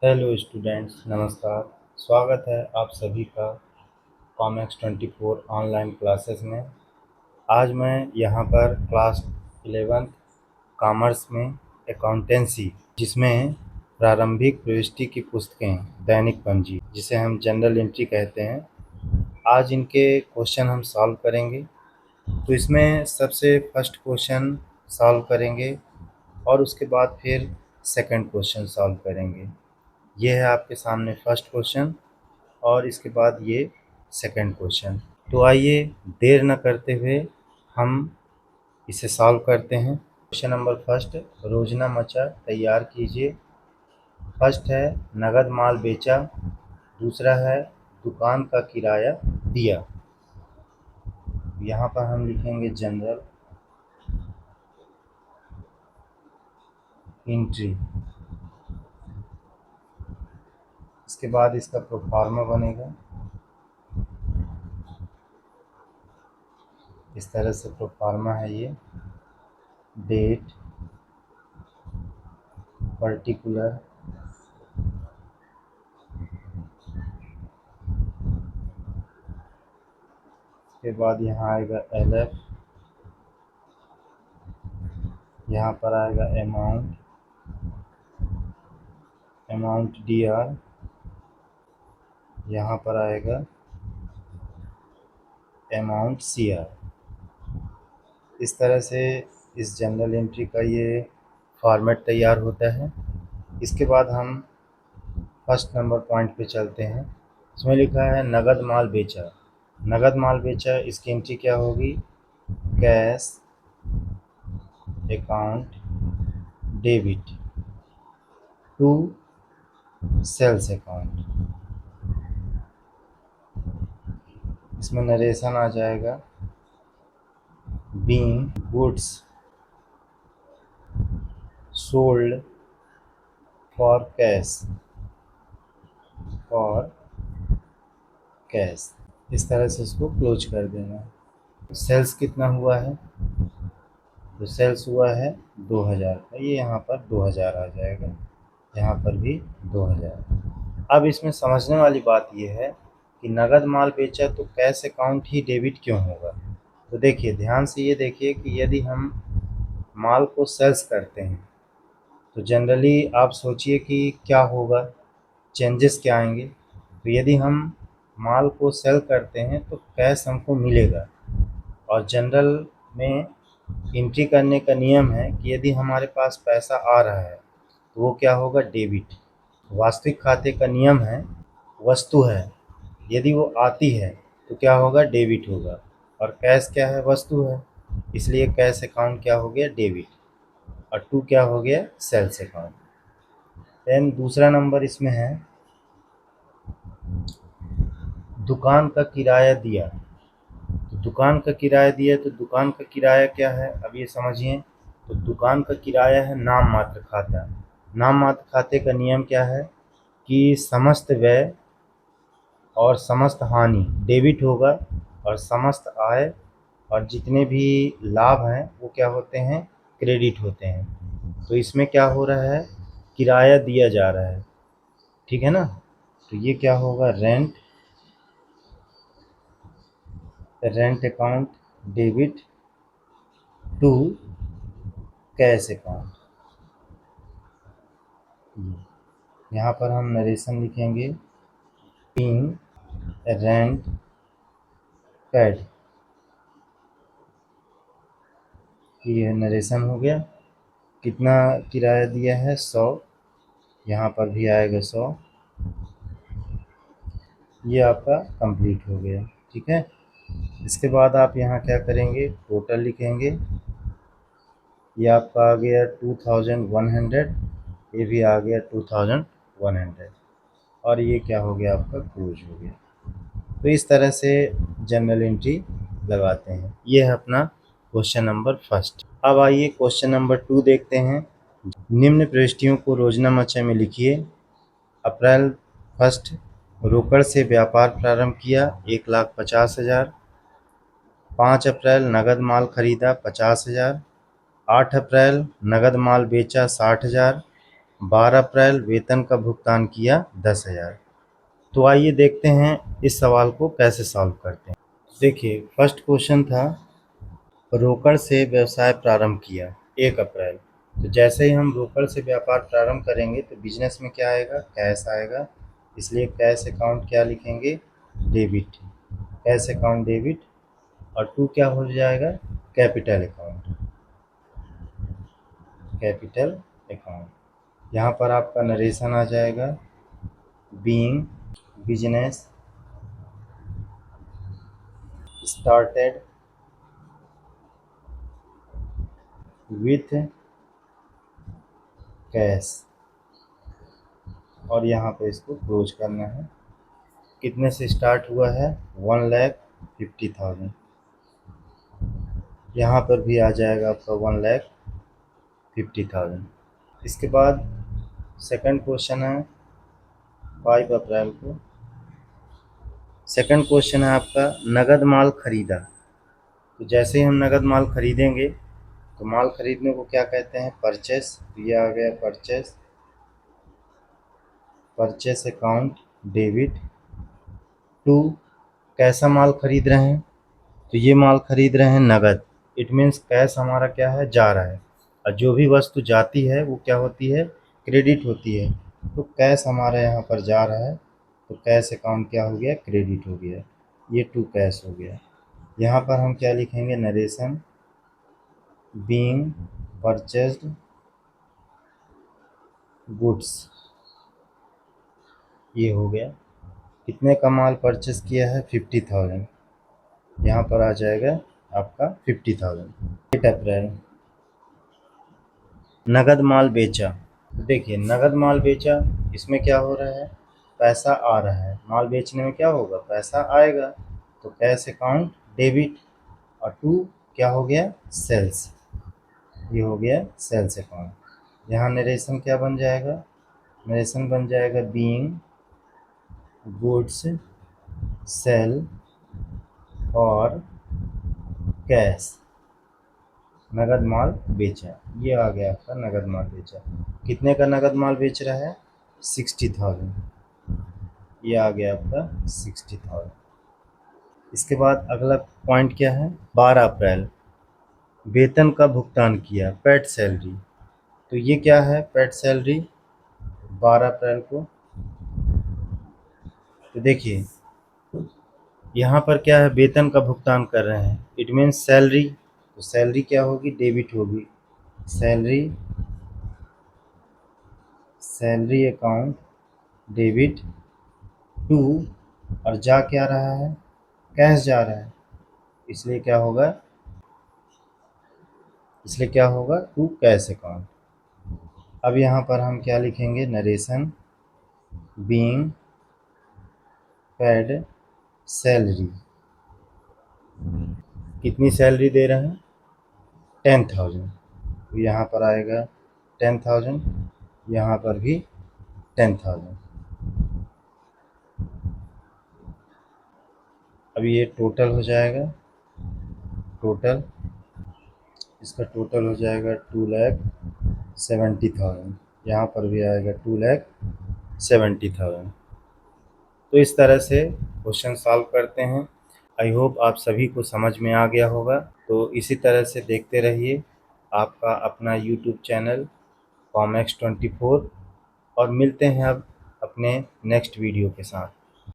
Hello students, नमस्कार। स्वागत है आप सभी का कॉमेक्स 24 ऑनलाइन क्लासेस में। आज मैं यहाँ पर क्लास 11 कॉमर्स में अकाउंटेंसी, जिसमें प्रारंभिक प्रविष्टि की पुस्तकें दैनिक पंजी, जिसे हम जनरल एंट्री कहते हैं, आज इनके क्वेश्चन हम सॉल्व करेंगे। तो इसमें सबसे फर्स्ट क्वेश्चन सॉल्व करेंगे और उसके बाद फिर सेकंड क्वेश्चन सॉल्व करेंगे। ये है आपके सामने फर्स्ट क्वेश्चन और इसके बाद ये सेकंड क्वेश्चन। तो आइए देर न करते हुए हम इसे सॉल्व करते हैं। क्वेश्चन नंबर फर्स्ट, रोजना मचा तैयार कीजिए। फर्स्ट है नगद माल बेचा, दूसरा है दुकान का किराया दिया। यहाँ पर हम लिखेंगे जनरल एंट्री। इसके बाद इसका प्रोफार्मा बनेगा, इस तरह से प्रोफार्मा है ये। डेट, पर्टिकुलर, के बाद यहाँ आएगा LF, यहाँ पर आएगा अमाउंट, अमाउंट DR, यहाँ पर आएगा अमाउंट CR। इस तरह से इस जनरल एंट्री का ये फॉर्मेट तैयार होता है। इसके बाद हम फर्स्ट नंबर पॉइंट पे चलते हैं। इसमें लिखा है नगद माल बेचा। नगद माल बेचा, इसकी एंट्री क्या होगी? Cash account debit to sales account. इसमें नरेशन आ जाएगा, being goods sold for cash. इस तरह से इसको क्लोज कर देना। सेल्स कितना हुआ है? तो सेल्स हुआ है 2000 का, ये यहाँ पर 2000 आ जाएगा, यहाँ पर भी 2000। अब इसमें समझने वाली बात यह है कि नगद माल बेचा तो कैश अकाउंट ही डेबिट क्यों होगा। तो देखिए, ध्यान से ये देखिए कि यदि हम माल को सेल्स करते हैं तो जनरली आप सोचिए कि क्या होगा, चेंजेस क्या आएंगे। तो यदि हम माल को सेल करते हैं तो कैश हमको मिलेगा, और जनरल में एंट्री करने का नियम है कि यदि हमारे पास पैसा आ रहा है तो वो क्या होगा? डेबिट। वास्तविक खाते का नियम है, वस्तु है, यदि वो आती है तो क्या होगा? डेबिट होगा। और कैश क्या है? वस्तु है, इसलिए कैश अकाउंट क्या हो गया? डेबिट। और टू क्या हो गया? Sales account. देन दूसरा नंबर इसमें है दुकान का किराया दिया। तो दुकान का किराया दिया, तो दुकान का किराया क्या है अब ये समझिए। तो दुकान का किराया है नाम मात्र खाता। नाम मात्र खाते का नियम क्या है कि समस्त व्यय और समस्त हानि डेबिट होगा, और समस्त आय और जितने भी लाभ हैं वो क्या होते हैं? क्रेडिट होते हैं। तो इसमें क्या हो रहा है? किराया दिया जा रहा है, ठीक है ना। तो ये क्या होगा? Rent account debit to cash account. यहाँ पर हम नरेशन लिखेंगे, बीइंग रेंट पेड। ये नरेशन हो गया। कितना किराया दिया है? 100, यहाँ पर भी आएगा 100। ये आपका कंप्लीट हो गया, ठीक है। इसके बाद आप यहाँ क्या करेंगे? टोटल लिखेंगे। ये आपका आ गया 2100, ये भी आ गया 2100, और ये क्या हो गया? आपका क्लोज हो गया। तो इस तरह से जनरल एंट्री लगाते हैं। ये है अपना क्वेश्चन नंबर फर्स्ट। अब आइए क्वेश्चन नंबर 2 देखते हैं। निम्न प्रविष्टियों को रोजनामचा में लिखिए। अप्रैल 1 रोकड़ से व्यापार प्रारंभ किया 1,50,000। 5 अप्रैल नगद माल खरीदा 50,000। 8 अप्रैल नगद माल बेचा 60,000। 12 अप्रैल वेतन का भुगतान किया 10,000। तो आइए देखते हैं इस सवाल को कैसे सॉल्व करते हैं। देखिए फर्स्ट क्वेश्चन था रोकड़ से व्यवसाय प्रारंभ किया 1 अप्रैल। तो जैसे ही हम रोकड़ से व्यापार प्रारंभ करेंगे तो बिजनेस में क्या आएगा, कैश आएगा, इसलिए कैश अकाउंट क्या लिखेंगे, डेबिट। कैश अकाउंट डेबिट और टू क्या हो जाएगा, कैपिटल अकाउंट, कैपिटल अकाउंट। यहाँ पर आपका नरेशन आ जाएगा, being business started with cash, और यहाँ पे इसको क्लोज करना है। कितने से स्टार्ट हुआ है, 1,50,000। यहाँ पर भी आ जाएगा आपका 1,50,000। इसके बाद सेकंड क्वेश्चन है 5 अप्रैल को। सेकंड क्वेश्चन है आपका नगद माल खरीदा। तो जैसे ही हम नगद माल खरीदेंगे तो माल खरीदने को क्या कहते हैं, परचेस। ये आ गया purchase, purchase account debit. To कैसा माल खरीद रहे हैं, तो ये माल खरीद रहे हैं नगद। इट मीन्स कैश हमारा क्या है, जा रहा है, और जो भी वस्तु जाती है वो क्या होती है, क्रेडिट होती है। तो कैश हमारा यहाँ पर जा रहा है तो कैश अकाउंट क्या हो गया, क्रेडिट हो गया। ये टू कैश हो गया। यहाँ पर हम क्या लिखेंगे, नरेशन बीइंग परचेज्ड गुड्स। ये हो गया। कितने का माल परचेस किया है, 50,000। यहाँ पर आ जाएगा आपका 50,000। 8 अप्रैल नगद माल बेचा। तो देखिए नगद माल बेचा, इसमें क्या हो रहा है, पैसा आ रहा है। माल बेचने में क्या होगा, पैसा आएगा। तो कैश अकाउंट डेबिट और टू क्या हो गया, सेल्स। ये हो गया सेल्स अकाउंट। यहाँ नरेशन क्या बन जाएगा, नरेशन बन जाएगा बीइंग गुड्स सेल और कैश नगद माल बेचा। ये आ गया आपका नगद माल बेचा। कितने का नगद माल बेच रहा है, 60,000। ये आ गया आपका 60,000। इसके बाद अगला पॉइंट क्या है, 12 अप्रैल वेतन का भुगतान किया, पेड सैलरी। तो ये क्या है, पेड सैलरी 12 अप्रैल को। तो देखिए यहाँ पर क्या है, वेतन का भुगतान कर रहे हैं, इट मीन्स सैलरी। तो सैलरी क्या होगी, डेबिट होगी। Salary, salary account debit to, और जा क्या रहा है, कैश जा रहा है, इसलिए क्या होगा, इसलिए क्या होगा, टू कैश अकाउंट। अब यहाँ पर हम क्या लिखेंगे, नरेशन बीइंग पेड सैलरी। कितनी सैलरी दे रहे हैं, 10,000। तो यहाँ पर आएगा 10,000, यहाँ पर भी 10,000। अब ये टोटल हो जाएगा, टोटल इसका टोटल हो जाएगा 2,70,000। यहाँ पर भी आएगा 2,70,000। तो इस तरह से क्वेश्चन सॉल्व करते हैं। आई होप आप सभी को समझ में आ गया होगा। तो इसी तरह से देखते रहिए आपका अपना यूट्यूब चैनल कॉमेक्स 24, और मिलते हैं अब अपने नेक्स्ट वीडियो के साथ।